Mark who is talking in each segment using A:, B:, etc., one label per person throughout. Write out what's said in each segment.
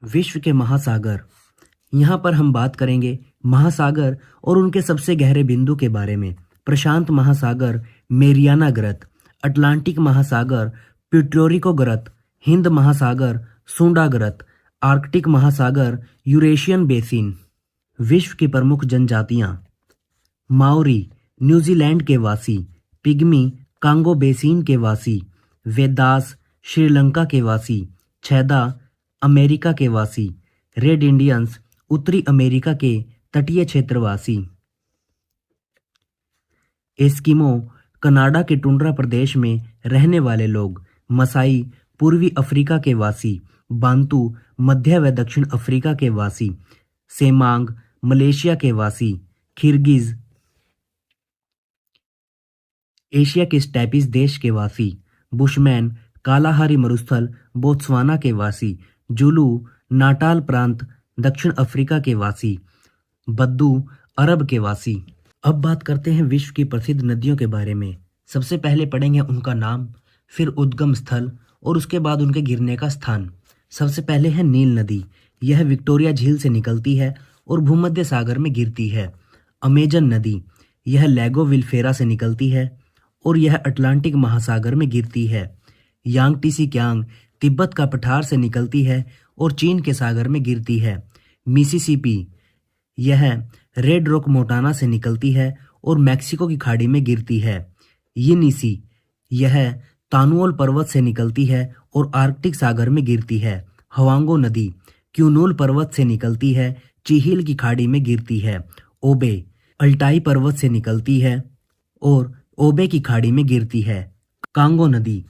A: विश्व के महासागर। यहाँ पर हम बात करेंगे महासागर और उनके सबसे गहरे बिंदु के बारे में। प्रशांत महासागर मेरियाना ग्रत, अटलांटिक महासागर प्यूर्टोरिको ग्रत, हिंद महासागर सुंडा ग्रत, आर्कटिक महासागर यूरेशियन बेसिन। विश्व की प्रमुख जनजातियाँ: माओरी न्यूजीलैंड के वासी, पिग्मी कांगो बेसिन के वासी, वेदास श्रीलंका के वासी, छैदा अमेरिका के वासी, रेड इंडियंस उत्तरी अमेरिका के तटीय क्षेत्रवासी। एस्किमो कनाडा के टुंड्रा प्रदेश में रहने वाले लोग, मसाई पूर्वी अफ्रीका के वासी, बांतू मध्य व दक्षिण अफ्रीका के वासी, सेमांग मलेशिया के वासी, किर्गिज एशिया के स्टेपीज देश के वासी, बुशमैन कालाहारी मरुस्थल बोत्सवाना के वासी, जुलू नाटाल प्रांत दक्षिण अफ्रीका के वासी, बद्दू अरब के वासी। अब बात करते हैं विश्व की प्रसिद्ध नदियों के बारे में। सबसे पहले पढ़ेंगे उनका नाम, फिर उद्गम स्थल और उसके बाद उनके गिरने का स्थान। सबसे पहले है नील नदी। यह विक्टोरिया झील से निकलती है और भूमध्य सागर में गिरती है। अमेजन नदी, यह लैगो विलफेरा से निकलती है और यह अटलांटिक महासागर में गिरती है। यांगटीसी क्यांग तिब्बत का पठार से निकलती है और चीन के सागर में गिरती है। मिसिसिपी, यह रेड रॉक मोंटाना से निकलती है और मैक्सिको की खाड़ी में गिरती है। यिनिसी, यह तानुओल पर्वत से निकलती है और आर्कटिक सागर में गिरती है। हवांगो नदी क्यूनूल पर्वत से निकलती है, चिहिल की खाड़ी में गिरती है। ओबे अल्टाई पर्वत से निकलती है और ओबे की खाड़ी में गिरती है। कांगो नदी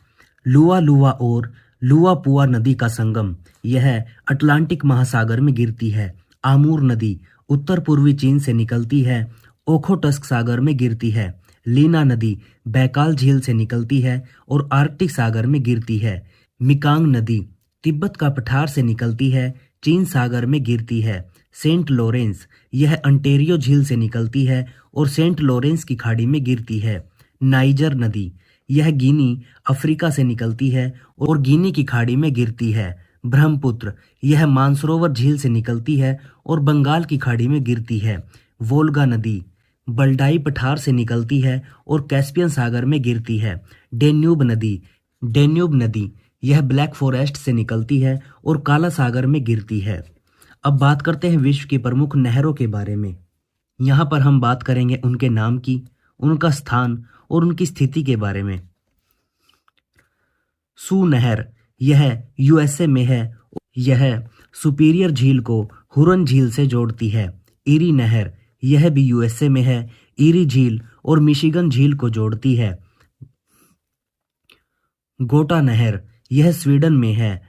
A: लुआ लुआ और लुआ पुआ नदी का संगम, यह अटलांटिक महासागर में गिरती है। आमूर नदी उत्तर पूर्वी चीन से निकलती है, ओखोटस्क सागर में गिरती है। लीना नदी बैकाल झील से निकलती है और आर्कटिक सागर में गिरती है। मिकांग नदी तिब्बत का पठार से निकलती है, चीन सागर में गिरती है। सेंट लॉरेंस, यह अंटेरियो झील से निकलती है और सेंट लॉरेंस की खाड़ी में गिरती है। नाइजर नदी, यह गिनी अफ्रीका से निकलती है और गिनी की खाड़ी में गिरती है। ब्रह्मपुत्र, यह मानसरोवर झील से निकलती है और बंगाल की खाड़ी में गिरती है। वोल्गा नदी बल्डाई पठार से निकलती है और कैस्पियन सागर में गिरती है। डेन्यूब नदी यह ब्लैक फॉरेस्ट से निकलती है और काला सागर में गिरती है। अब बात करते हैं विश्व की प्रमुख नहरों के बारे में। यहाँ पर हम बात करेंगे उनके नाम की, उनका स्थान और उनकी स्थिति के बारे में। सू नहर, यह यूएसए में है। यह सुपीरियर झील को हुरन झील से जोड़ती है। ईरी नहर, यह भी यूएसए में है। ईरी झील और मिशिगन झील को जोड़ती है। गोटा नहर, यह स्वीडन में है।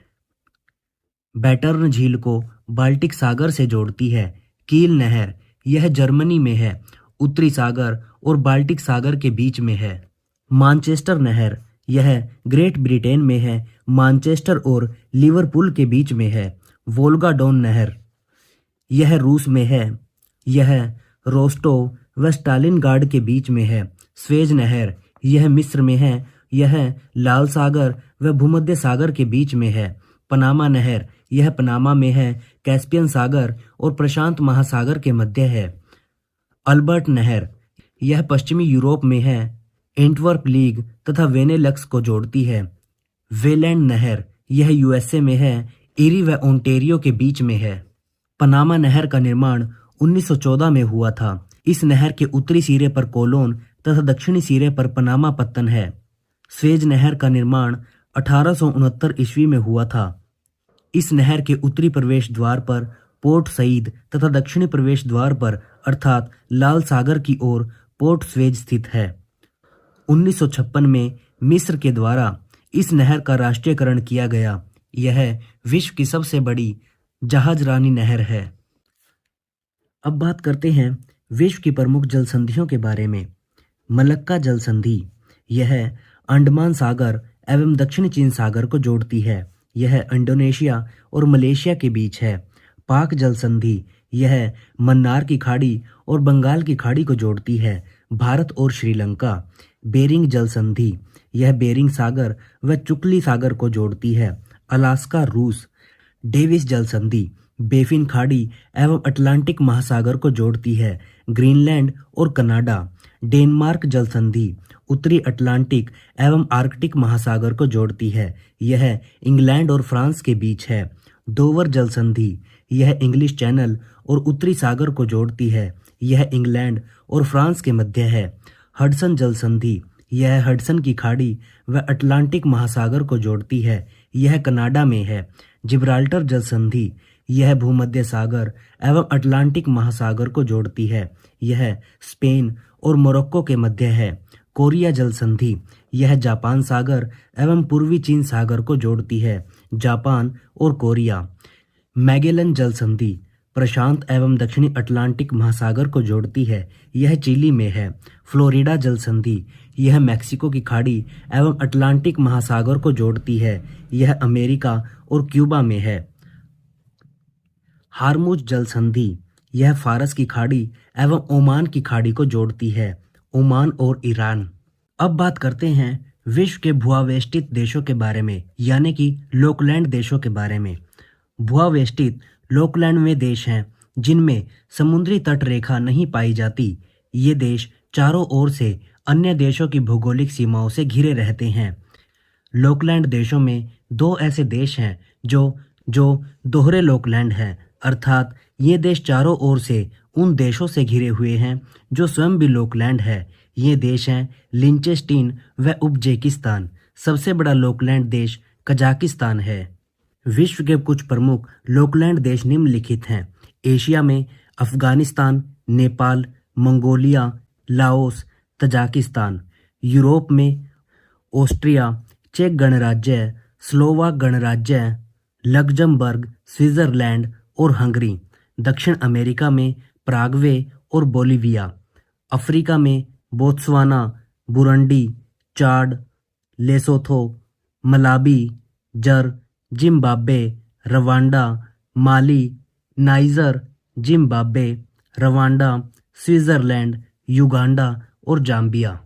A: बैटर्न झील को बाल्टिक सागर से जोड़ती है। कील नहर, यह जर्मनी में है, उत्तरी सागर और बाल्टिक सागर के बीच में है। मानचेस्टर नहर, यह ग्रेट ब्रिटेन में है, मानचेस्टर और लिवरपूल के बीच में है। वोल्गा डॉन नहर, यह रूस में है, यह रोस्टोव व स्टालिनगार्ड के बीच में है। स्वेज नहर, यह मिस्र में है, यह लाल सागर व भूमध्य सागर के बीच में है। पनामा नहर, यह पनामा में है, कैस्पियन सागर और प्रशांत महासागर के मध्य है। अल्बर्ट नहर, यह पश्चिमी यूरोप में है, एंटवर्प लीग तथा वेनेलक्स को जोड़ती है। वेलैंड नहर, यह यूएसए में है, ईरी व ओंटेरियो के बीच में है। पनामा नहर का निर्माण 1914 में हुआ था। इस नहर के उत्तरी सिरे पर कोलोन तथा दक्षिणी सिरे पर पनामा पत्तन है। स्वेज नहर का निर्माण 1869 ईस्वी में हुआ था। इस नहर के उत्तरी प्रवेश द्वार पर पोर्ट सईद तथा दक्षिणी प्रवेश द्वार पर अर्थात लाल सागर की ओर पोर्ट स्वेज स्थित है। 1956 में मिस्र के द्वारा इस नहर का राष्ट्रीयकरण किया गया। यह विश्व की सबसे बड़ी जहाजरानी नहर है। अब बात करते हैं विश्व की प्रमुख जल संधियों के बारे में। मलक्का जल संधि, यह अंडमान सागर एवं दक्षिण चीन सागर को जोड़ती है। यह इंडोनेशिया और मलेशिया के बीच है। पाक जल संधि, यह मन्नार की खाड़ी और बंगाल की खाड़ी को जोड़ती है, भारत और श्रीलंका। बेरिंग जल संधि, यह बेरिंग सागर व चुकली सागर को जोड़ती है, अलास्का रूस। डेविस जल संधि बेफिन खाड़ी एवं अटलांटिक महासागर को जोड़ती है। ग्रीनलैंड और कनाडा। डेनमार्क जल संधि उत्तरी अटलांटिक एवं आर्कटिक महासागर को जोड़ती है। यह इंग्लैंड और फ्रांस के बीच है। डोवर जल संधि यह इंग्लिश चैनल और उत्तरी सागर को जोड़ती है। यह इंग्लैंड और फ्रांस के मध्य है। हडसन जल संधि यह हडसन की खाड़ी व अटलांटिक महासागर को जोड़ती है। यह कनाडा में है। जिब्राल्टर जल संधि यह भूमध्य सागर एवं अटलांटिक महासागर को जोड़ती है। यह स्पेन और मोरक्को के मध्य है। कोरिया जल संधि यह जापान सागर एवं पूर्वी चीन सागर को जोड़ती है। जापान और कोरिया। मैगेलन जल संधि प्रशांत एवं दक्षिणी अटलांटिक महासागर को जोड़ती है। यह चिली में है। फ्लोरिडा जल संधि यह मैक्सिको की खाड़ी एवं अटलांटिक महासागर को जोड़ती है। यह अमेरिका और क्यूबा में है। हार्मुज जल संधि यह फारस की खाड़ी एवं ओमान की खाड़ी को जोड़ती है। ओमान और ईरान। अब बात करते हैं विश्व के भूआवेष्टित देशों के बारे में, यानी कि लोकलैंड देशों के बारे में। भूआवेष्टित लोकलैंड में देश हैं जिनमें समुद्री तट रेखा नहीं पाई जाती। ये देश चारों ओर से अन्य देशों की भौगोलिक सीमाओं से घिरे रहते हैं। लोकलैंड देशों में दो ऐसे देश हैं जो दोहरे लोकलैंड हैं, अर्थात ये देश चारों ओर से उन देशों से घिरे हुए हैं जो स्वयं भी लोकलैंड है। ये देश हैं लिंचेस्टीन व उज़्बेकिस्तान। सबसे बड़ा लोकलैंड देश कजाकिस्तान है। विश्व के कुछ प्रमुख लोकलैंड देश निम्नलिखित हैं। एशिया में Afghanistan, Nepal, Mongolia, Laos, Tajikistan. Europe में ऑस्ट्रिया, चेक गणराज्य, स्लोवाक गणराज्य, लक्जमबर्ग, स्विट्जरलैंड और हंगरी। दक्षिण अमेरिका में पराग्वे और बोलिविया। अफ्रीका में Botswana, Burundi, Chad, Lesotho, Malawi, जर, Zimbabwe, Rwanda, Mali, Niger, Zimbabwe, Rwanda, Switzerland, Uganda और जाम्बिया।